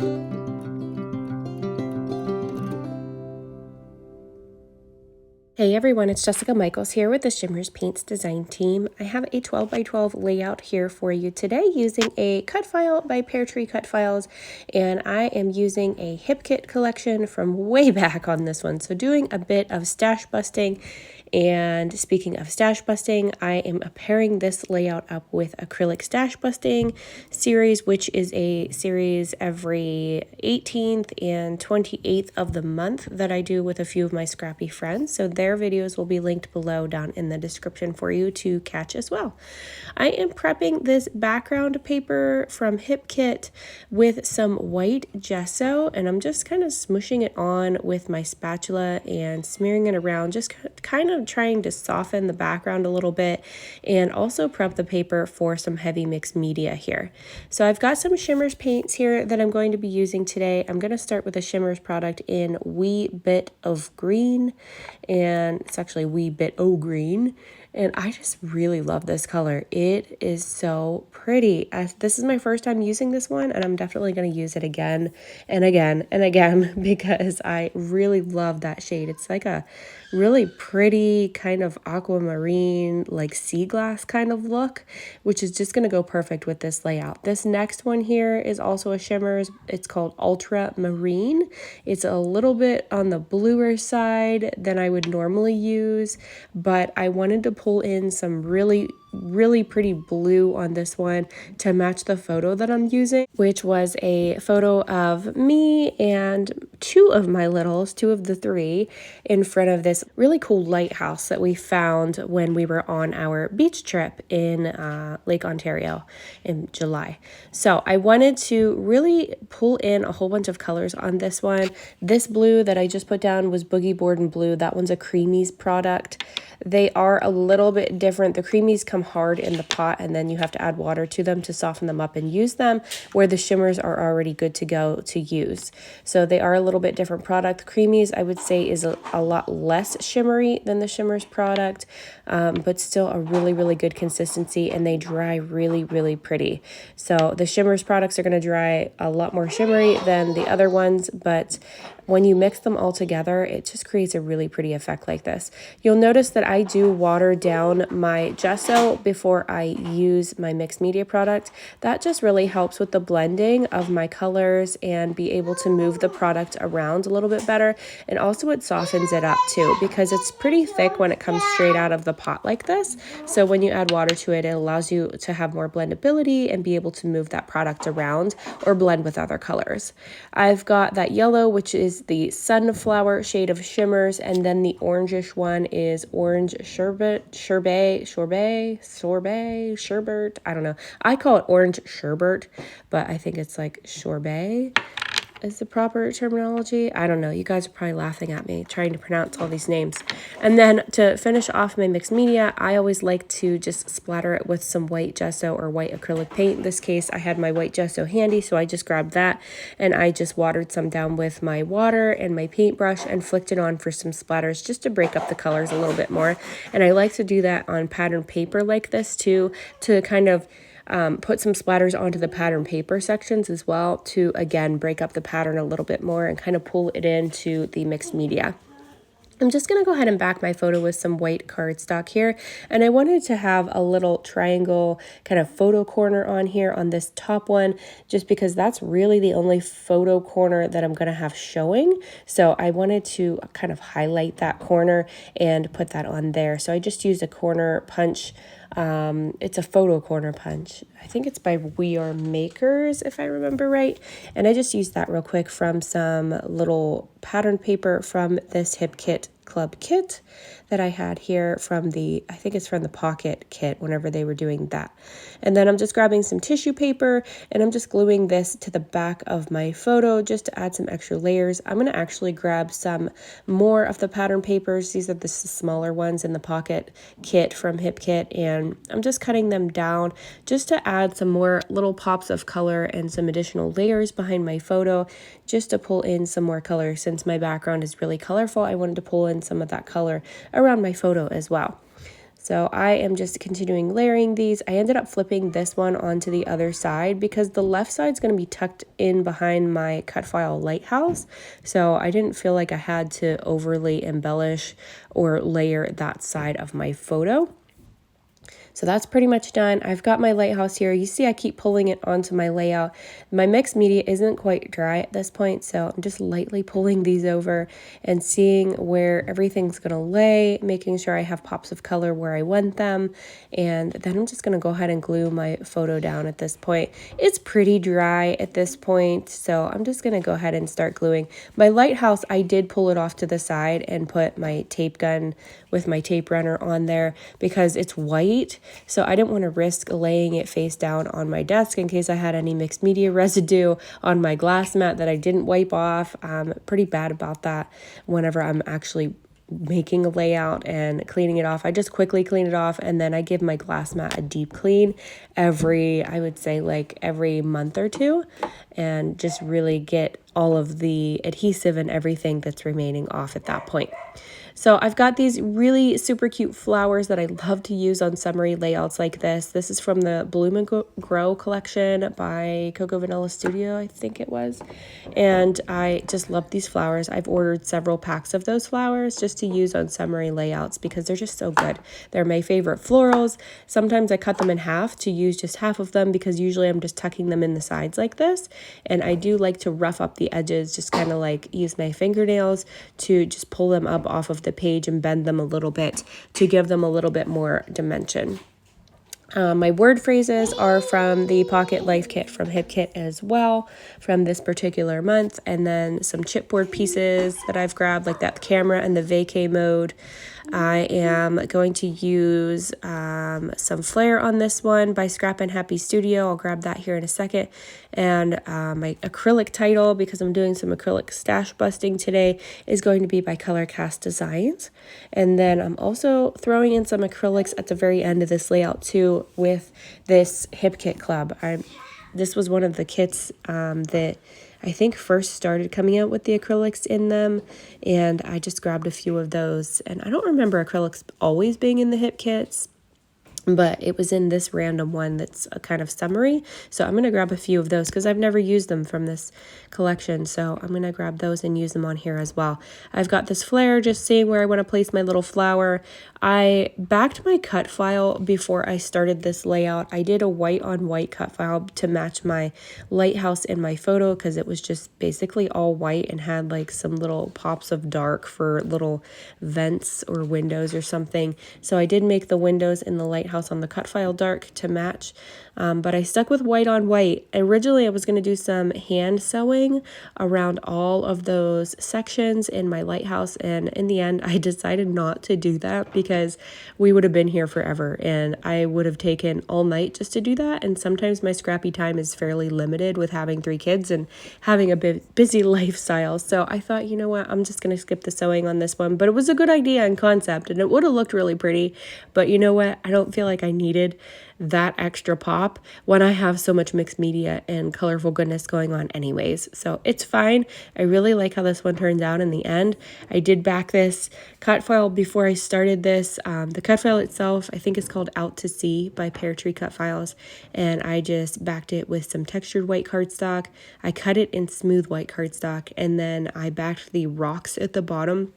Hey everyone, it's Jessica Michaels here with the Shimmerz Paints design team. I have a 12 by 12 layout here for you today using a Cutfile by Peartree Cutfiles, and I am using a hip kit collection from way back on this one. So doing a bit of stash busting. And speaking of stash busting, I am pairing this layout up with Acrylic Stash Busting series, which is a series every 18th and 28th of the month that I do with a few of my scrappy friends. So their videos will be linked below down in the description for you to catch as well. I am prepping this background paper from Hip Kit with some white gesso, and I'm just kind of smushing it on with my spatula and smearing it around, just kind of trying to soften the background a little bit and also prep the paper for some heavy mixed media here. So I've got some Shimmerz paints here that I'm going to be using today. I'm going to start with a Shimmerz product in Wee Bit of Green, and it's actually Wee Bit O Green. And I just really love this color. It is so pretty. This is my first time using this one, and I'm definitely going to use it again and again and again because I really love that shade. It's like a really pretty kind of aquamarine, like sea glass kind of look, which is just going to go perfect with this layout. This next one here is also a Shimmerz. It's called Ultra Marine. It's a little bit on the bluer side than I would normally use, but I wanted to pull in some really pretty blue on this one to match the photo that I'm using, which was a photo of me and two of my littles, two of the three, in front of this really cool lighthouse that we found when we were on our beach trip in Lake Ontario in July. So I wanted to really pull in a whole bunch of colors on this one. This blue that I just put down was Boogie Boardin blue. That one's a Creameez product. They are a little bit different. The Creameez come hard in the pot, and then you have to add water to them to soften them up and use them, where the Shimmerz are already good to go to use. So they are a little bit different product. Creameez, I would say, is a lot less shimmery than the Shimmerz product, but still a really good consistency, and they dry really pretty. So the Shimmerz products are going to dry a lot more shimmery than the other ones, but when you mix them all together, it just creates a really pretty effect like this. You'll notice that I do water down my gesso before I use my mixed media product. That just really helps with the blending of my colors and be able to move the product around a little bit better. And also it softens it up too, because it's pretty thick when it comes straight out of the pot like this. So when you add water to it, it allows you to have more blendability and be able to move that product around or blend with other colors. I've got that yellow, which is the sunflower shade of Shimmerz, and then the orangish one is orange sherbet, I don't know. I call it orange sherbet, but I think it's like sorbet is the proper terminology. I don't know. You guys are probably laughing at me trying to pronounce all these names. And then to finish off my mixed media, I always like to just splatter it with some white gesso or white acrylic paint. In this case, I had my white gesso handy, so I just grabbed that and I just watered some down with my water and my paintbrush and flicked it on for some splatters just to break up the colors a little bit more. And I like to do that on pattern paper like this too, to kind of put some splatters onto the pattern paper sections as well to, again, break up the pattern a little bit more and kind of pull it into the mixed media. I'm just going to go ahead and back my photo with some white cardstock here, and I wanted to have a little triangle kind of photo corner on here on this top one, just because that's really the only photo corner that I'm going to have showing. So I wanted to kind of highlight that corner and put that on there. So I just used a corner punch. It's a photo corner punch. I think it's by We Are Makers, if I remember right. And I just used that real quick from some little pattern paper from this Hip Kit Club kit that I had here from the, I think it's from the Pocket kit whenever they were doing that. And then I'm just grabbing some tissue paper and I'm just gluing this to the back of my photo just to add some extra layers. I'm going to actually grab some more of the pattern papers. These are the smaller ones in the Pocket kit from Hip Kit, and I'm just cutting them down just to add some more little pops of color and some additional layers behind my photo, just to pull in some more color. Since my background is really colorful, I wanted to pull in some of that color around my photo as well. So I am just continuing layering these. I ended up flipping this one onto the other side because the left side is going to be tucked in behind my Cutfile lighthouse. So I didn't feel like I had to overly embellish or layer that side of my photo. So that's pretty much done. I've got my lighthouse here. You see I keep pulling it onto my layout. My mixed media isn't quite dry at this point, so I'm just lightly pulling these over and seeing where everything's going to lay, making sure I have pops of color where I want them, and then I'm just going to go ahead and glue my photo down at this point. It's pretty dry at this point, so I'm just going to go ahead and start gluing. My lighthouse, I did pull it off to the side and put my tape gun with my tape runner on there because it's white. So I didn't want to risk laying it face down on my desk in case I had any mixed media residue on my glass mat that I didn't wipe off. I'm pretty bad about that whenever I'm actually making a layout and cleaning it off. I just quickly clean it off, and then I give my glass mat a deep clean I would say like every month or two, and just really get all of the adhesive and everything that's remaining off at that point. So I've got these really super cute flowers that I love to use on summery layouts like this. This is from the Bloom and Grow collection by Coco Vanilla Studio, I think it was. And I just love these flowers. I've ordered several packs of those flowers just to use on summery layouts because they're just so good. They're my favorite florals. Sometimes I cut them in half to use just half of them because usually I'm just tucking them in the sides like this. And I do like to rough up the edges, just kind of like use my fingernails to just pull them up off of the page and bend them a little bit to give them a little bit more dimension. My word phrases are from the Pocket Life Kit from Hip Kit as well from this particular month, and then some chipboard pieces that I've grabbed like that camera and the vacay mode. I am going to use some Flair on this one by Scrappin Happy Studio. I'll grab that here in a second. And my acrylic title, because I'm doing some acrylic stash busting today, is going to be by Color Cast Designs. And then I'm also throwing in some acrylics at the very end of this layout too with this Hip Kit Club. This was one of the kits that I think first started coming out with the acrylics in them, and I just grabbed a few of those. And I don't remember acrylics always being in the Hip Kits, but it was in this random one that's a kind of summery. So I'm going to grab a few of those because I've never used them from this collection. So I'm going to grab those and use them on here as well. I've got this Flair, just seeing where I want to place my little flower. I backed my cut file before I started this layout. I did a white on white cut file to match my lighthouse in my photo because it was just basically all white and had like some little pops of dark for little vents or windows or something. So I did make the windows in the lighthouse on the cut file dark to match, but I stuck with white on white. Originally I was going to do some hand sewing around all of those sections in my lighthouse, and in the end I decided not to do that because we would have been here forever and I would have taken all night just to do that, and sometimes my scrappy time is fairly limited with having 3 kids and having a busy lifestyle. So I thought, you know what, I'm just going to skip the sewing on this one, but it was a good idea and concept and it would have looked really pretty, but you know what, I don't feel like I needed that extra pop when I have so much mixed media and colorful goodness going on anyways. So it's fine. I really like how this one turns out in the end. I did back this cut file before I started this. The cut file itself, I think it's called Out to Sea by Peartree Cutfiles, and I just backed it with some textured white cardstock. I cut it in smooth white cardstock, and then I backed the rocks at the bottom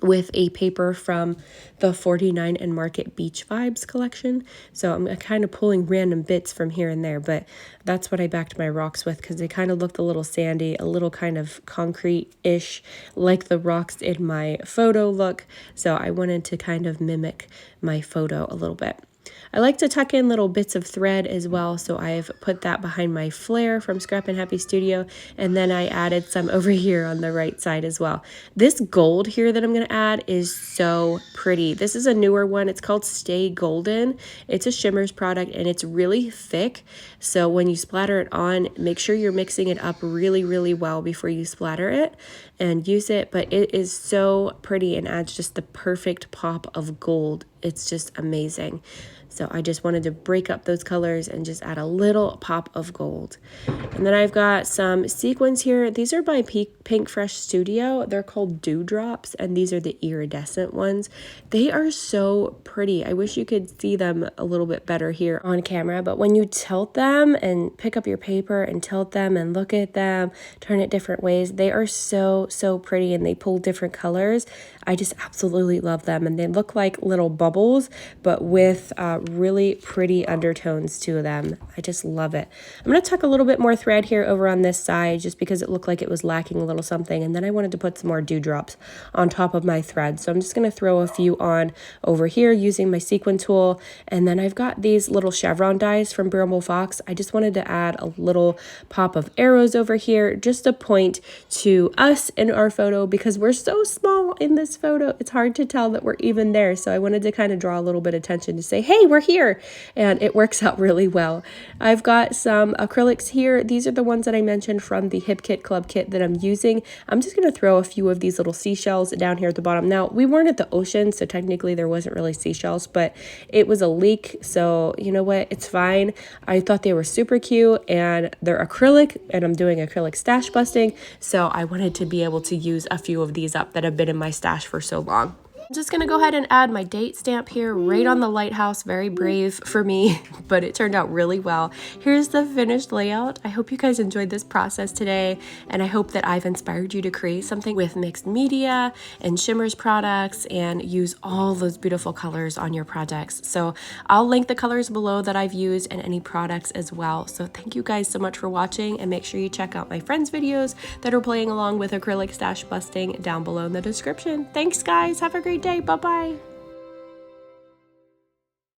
with a paper from the 49 and Market Beach Vibes collection. So I'm kind of pulling random bits from here and there, but that's what I backed my rocks with because they kind of looked a little sandy, a little kind of concrete-ish, like the rocks in my photo look. So I wanted to kind of mimic my photo a little bit. I like to tuck in little bits of thread as well, so I've put that behind my Flair from Scrappin Happy Studio, and then I added some over here on the right side as well. This gold here that I'm going to add is so pretty. This is a newer one. It's called Stay Golden. It's a Shimmerz product, and it's really thick, so when you splatter it on, make sure you're mixing it up really, really well before you splatter it and use it, but it is so pretty and adds just the perfect pop of gold. It's just amazing. So I just wanted to break up those colors and just add a little pop of gold. And then I've got some sequins here. These are by Pink Fresh Studio. They're called Dewdrops, and these are the iridescent ones. They are so pretty. I wish you could see them a little bit better here on camera, but when you tilt them and pick up your paper and tilt them and look at them, turn it different ways, they are so pretty, and they pull different colors. I just absolutely love them, and they look like little bubbles, but with really pretty undertones to them. I just love it. I'm going to tuck a little bit more thread here over on this side just because it looked like it was lacking a little something, and then I wanted to put some more dewdrops on top of my thread. So I'm just going to throw a few on over here using my sequin tool, and then I've got these little chevron dies from Bramble Fox. I just wanted to add a little pop of arrows over here just to point to us in our photo because we're so small in this photo. It's hard to tell that we're even there, so I wanted to kind of draw a little bit of attention to say, hey, we're here, and it works out really well. I've got some acrylics here. These are the ones that I mentioned from the Hip Kit Club kit that I'm using. I'm just going to throw a few of these little seashells down here at the bottom. Now, we weren't at the ocean, so technically there wasn't really seashells, but it was a leak, so you know what? It's fine. I thought they were super cute, and they're acrylic, and I'm doing acrylic stash busting, so I wanted to be able to use a few of these up that have been in my stash for so long. I'm just gonna go ahead and add my date stamp here right on the lighthouse. Very brave for me, but it turned out really well. Here's the finished layout. I hope you guys enjoyed this process today, and I hope that I've inspired you to create something with mixed media and Shimmerz products and use all those beautiful colors on your projects. So I'll link the colors below that I've used and any products as well. So thank you guys so much for watching, and make sure you check out my friends' videos that are playing along with acrylic stash busting down below in the description. Thanks guys, have a great day. Bye-bye.